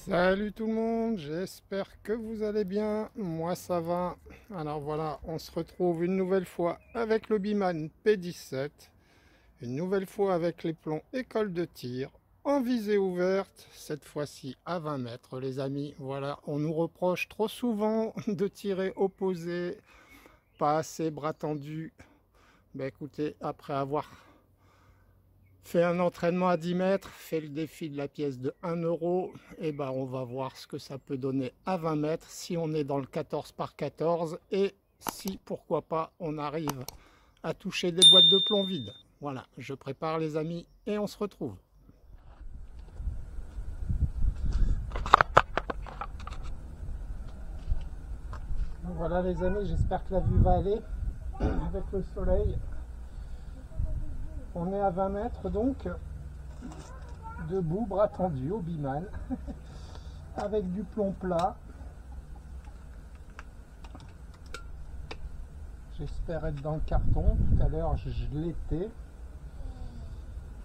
Salut tout le monde, j'espère que vous allez bien, moi ça va. Alors voilà, on se retrouve une nouvelle fois avec le Biman P17, une nouvelle fois avec les plombs école de tir, en visée ouverte, cette fois-ci à 20 mètres les amis. Voilà, on nous reproche trop souvent de tirer opposé, pas assez bras tendus. Ben écoutez, après avoir fait un entraînement à 10 mètres, fait le défi de la pièce de 1 €, et ben on va voir ce que ça peut donner à 20 mètres si on est dans le 14 par 14 et si, pourquoi pas, on arrive à toucher des boîtes de plomb vides. Voilà, je prépare les amis et on se retrouve. Voilà les amis, j'espère que la vue va aller avec le soleil. On est à 20 mètres donc, debout, bras tendus au Biman, avec du plomb plat. J'espère être dans le carton. Tout à l'heure, je l'étais.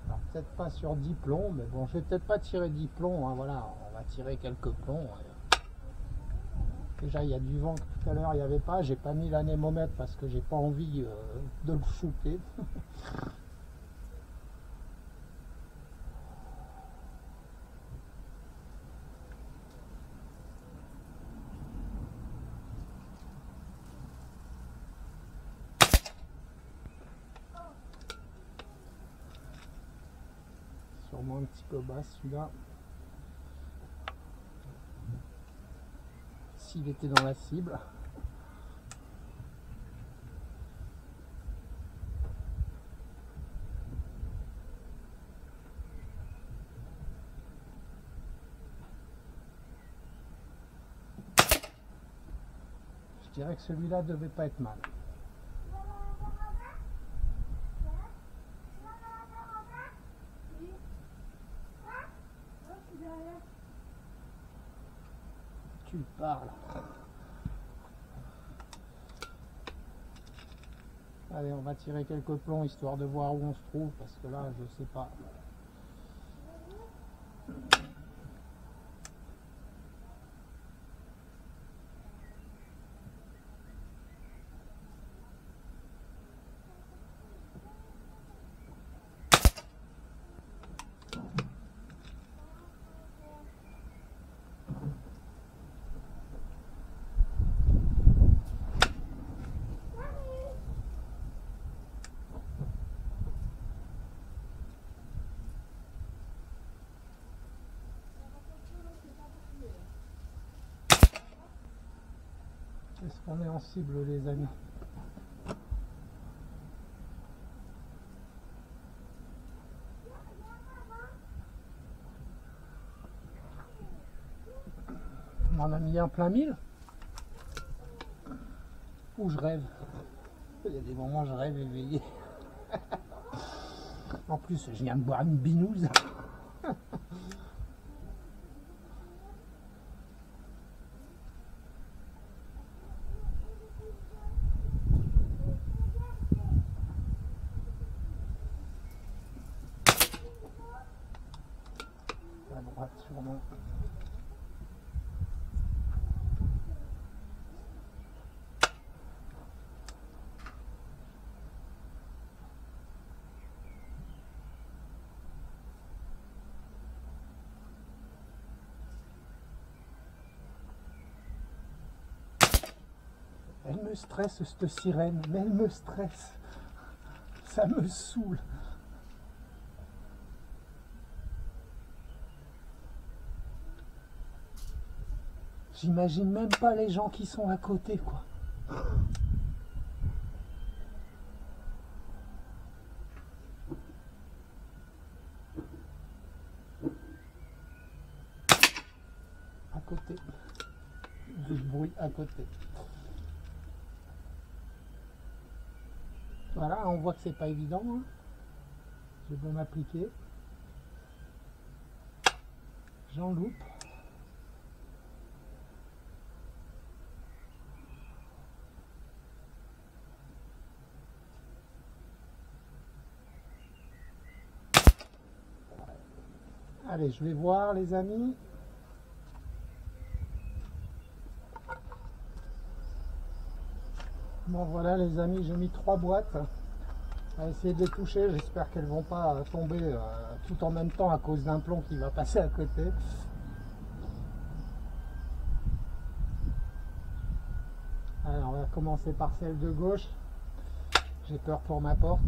Alors, peut-être pas sur 10 plombs, mais bon, je vais peut-être pas tirer 10 plombs. Hein, voilà, on va tirer quelques plombs. Déjà, il y a du vent. Tout à l'heure, il n'y avait pas. J'ai pas mis l'anémomètre parce que j'ai pas envie de le shooter. Sûrement un petit peu bas celui-là. S'il était dans la cible. Je dirais que celui-là devait pas être mal. Tu parles. Allez, on va tirer quelques plombs histoire de voir où on se trouve parce que là, je sais pas. Est-ce qu'on est en cible les amis? On en a mis un plein mille? Ou je rêve? Il y a des moments où je rêve éveillé. En plus, je viens de boire une binouse. À droite sûrement. Elle me stresse cette sirène, mais elle me stresse. Ça me saoule. J'imagine même pas les gens qui sont à côté, quoi. À côté. Du bruit à côté. Voilà, on voit que c'est pas évident. Hein. Je vais m'appliquer. J'en loupe. Allez, je vais voir les amis. Bon voilà les amis, j'ai mis 3 boîtes à essayer de les toucher. J'espère qu'elles vont pas tomber tout en même temps à cause d'un plomb qui va passer à côté. Alors on va commencer par celle de gauche. J'ai peur pour ma porte.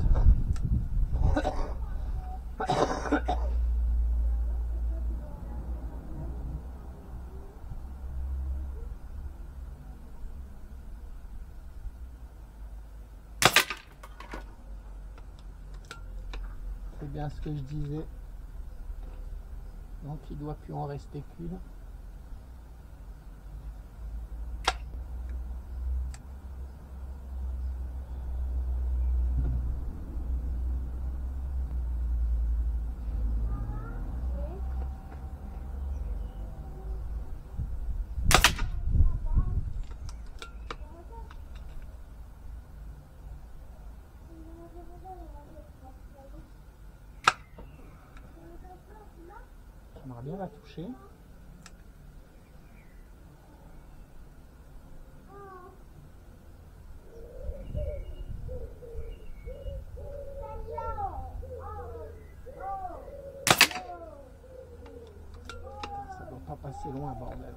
C'est bien ce que je disais. Donc il ne doit plus en rester qu'une. J'aimerais bien la toucher. Ça doit pas passer loin, bordel.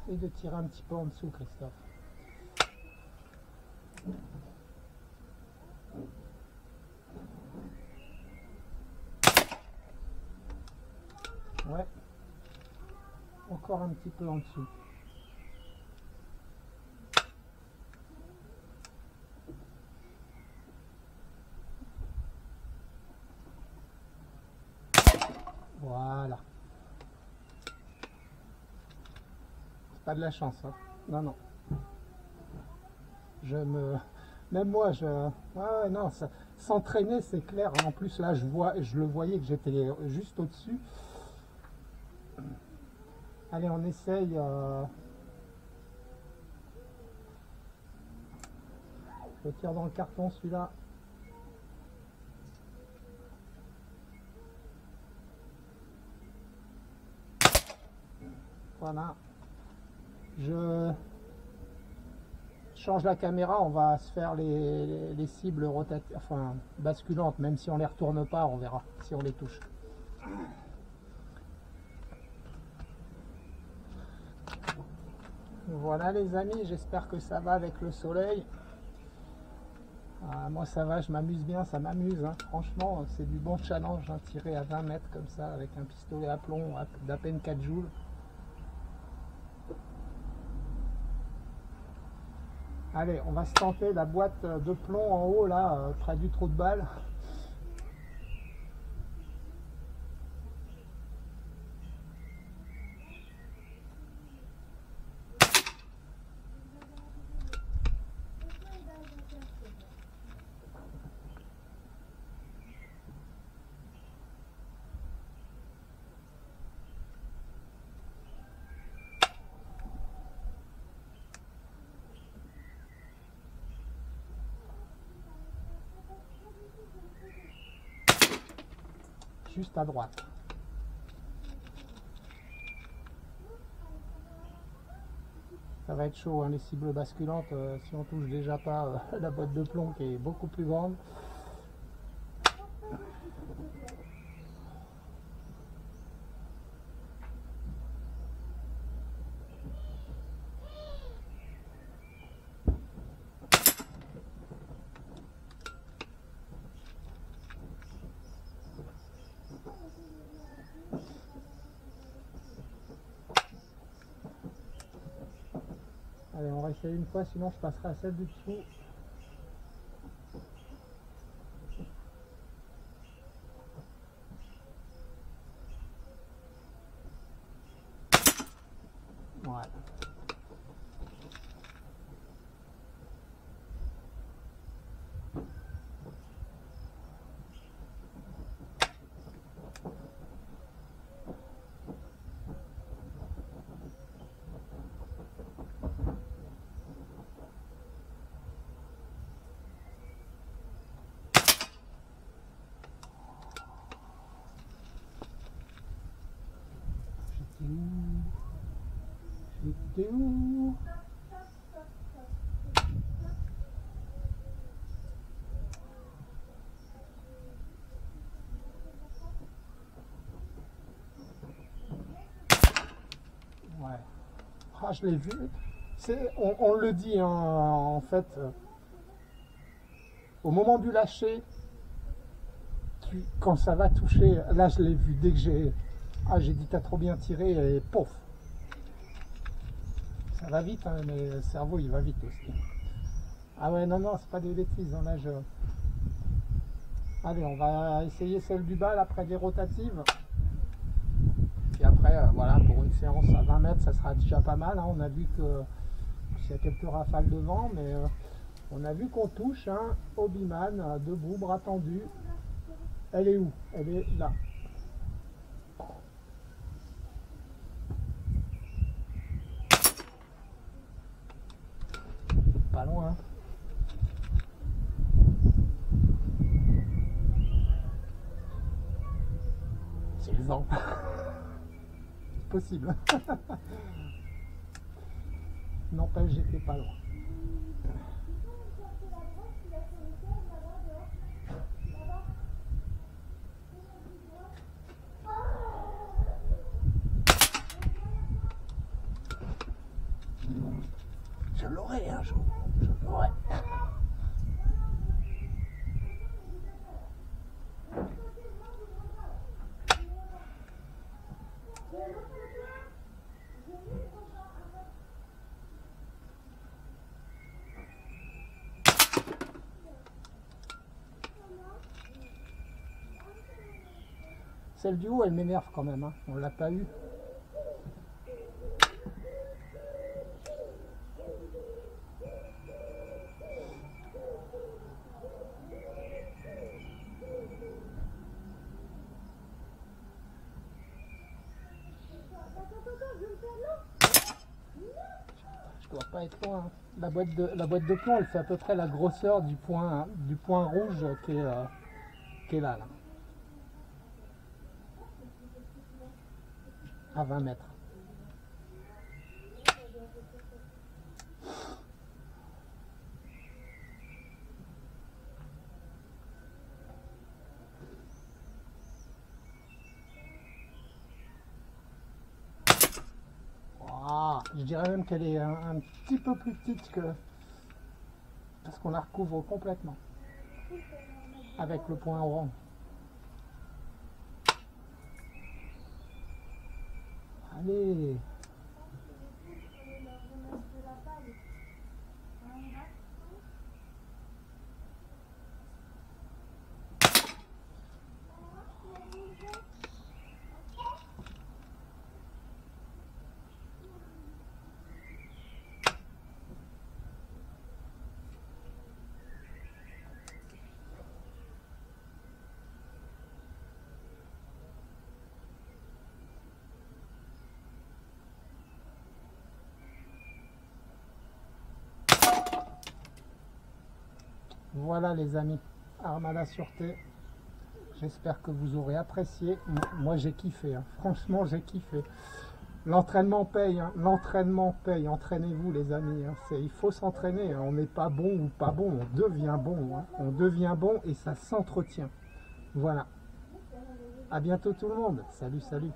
Essaye de tirer un petit peu en dessous, Christophe. Ouais. Encore un petit peu en dessous. Voilà. C'est pas de la chance, hein. Non, non. Même moi, ouais, non, s'entraîner, c'est clair. En plus, là, je le voyais que j'étais juste au-dessus. Allez, on essaye. Je tire dans le carton, celui-là. Voilà. Je change la caméra, on va se faire les cibles enfin basculantes, même si on les retourne pas, on verra si on les touche. Voilà les amis, j'espère que ça va avec le soleil. Moi ça va, je m'amuse bien, ça m'amuse, hein. Franchement c'est du bon challenge, hein, tirer à 20 mètres comme ça avec un pistolet à plomb d'à peine 4 joules. Allez, on va se tenter la boîte de plomb en haut là, près du trou de balle. Juste à droite. Ça va être chaud, hein, les cibles basculantes, si on touche déjà pas la boîte de plomb qui est beaucoup plus grande. Allez, on va essayer une fois, sinon je passerai à celle du dessous. Ouais. T'es où? Ouais. Ah, je l'ai vu. On le dit, hein, en fait, au moment du lâcher, quand ça va toucher, là je l'ai vu dès que j'ai dit t'as trop bien tiré et pouf. Ça va vite, hein, mais le cerveau il va vite aussi. Ah ouais, non, c'est pas des bêtises, hein, là je... Allez, on va essayer celle du bas, là, près des rotatives. Puis après, voilà, pour une séance à 20 mètres, ça sera déjà pas mal, hein. On a vu que il y a quelques rafales de vent, mais on a vu qu'on touche, hein, Hobbyman, debout, bras tendus. Elle est où? Elle est là. Pas loin. C'est le vent. C'est possible. N'empêche, j'étais pas loin. Je l'aurai un jour. Je l'aurai. Celle du haut, elle m'énerve quand même, hein. On l'a pas eu. Je dois pas être loin, hein. La boîte de plomb, elle fait à peu près la grosseur du point rouge qui est là. À 20 mètres. Wow, je dirais même qu'elle est un petit peu plus petite que... Parce qu'on la recouvre complètement. Avec le point orange. Allez. Voilà les amis, arme à la sûreté. J'espère que vous aurez apprécié. Moi j'ai kiffé, hein. Franchement j'ai kiffé. L'entraînement paye, hein. L'entraînement paye. Entraînez-vous les amis, hein. Il faut s'entraîner, hein. On n'est pas bon ou pas bon, on devient bon, hein. On devient bon et ça s'entretient. Voilà. À bientôt tout le monde. Salut, salut.